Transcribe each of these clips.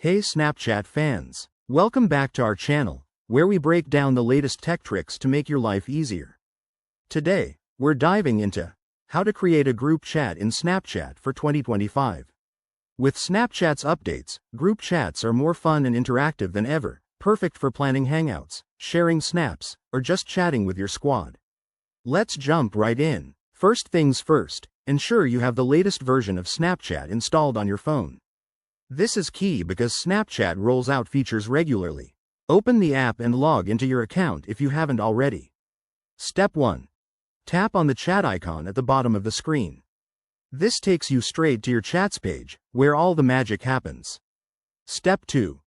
Hey Snapchat fans! Welcome back to our channel, where we break down the latest tech tricks to make your life easier. Today, we're diving into how to create a group chat in Snapchat for 2025. With Snapchat's updates, group chats are more fun and interactive than ever, perfect for planning hangouts, sharing snaps, or just chatting with your squad. Let's jump right in. First things first, ensure you have the latest version of Snapchat installed on your phone. This is key because Snapchat rolls out features regularly. Open the app and log into your account if you haven't already. Step 1. Tap on the chat icon at the bottom of the screen. This takes you straight to your chats page, where all the magic happens. Step 2.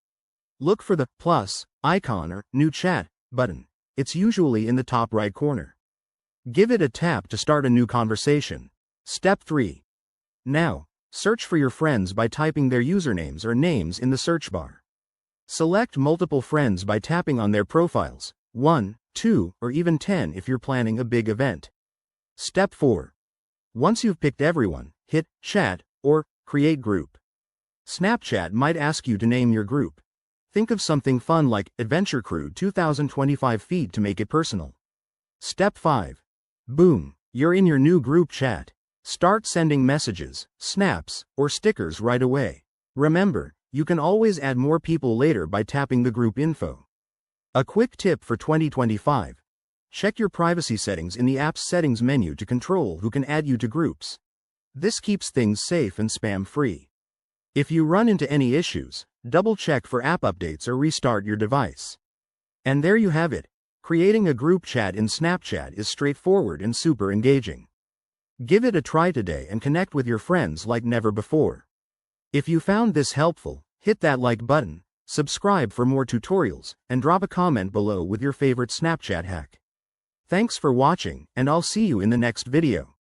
Look for the plus icon or new chat button. It's usually in the top right corner. Give it a tap to start a new conversation. Step 3. Now, search for your friends by typing their usernames or names in the search bar. Select multiple friends by tapping on their profiles, 1, 2, or even 10 if you're planning a big event. Step 4. Once you've picked everyone, hit Chat or Create Group. Snapchat might ask you to name your group. Think of something fun like Adventure Crew 2025 feed to make it personal. Step 5. Boom! You're in your new group chat. Start sending messages, snaps, or stickers right away. Remember, you can always add more people later by tapping the group info. A quick tip for 2025. Check your privacy settings in the app's settings menu to control who can add you to groups. This keeps things safe and spam-free. If you run into any issues, double-check for app updates or restart your device. And there you have it. Creating a group chat in Snapchat is straightforward and super engaging. Give it a try today and connect with your friends like never before. If you found this helpful, hit that like button, subscribe for more tutorials, and drop a comment below with your favorite Snapchat hack. Thanks for watching, and I'll see you in the next video.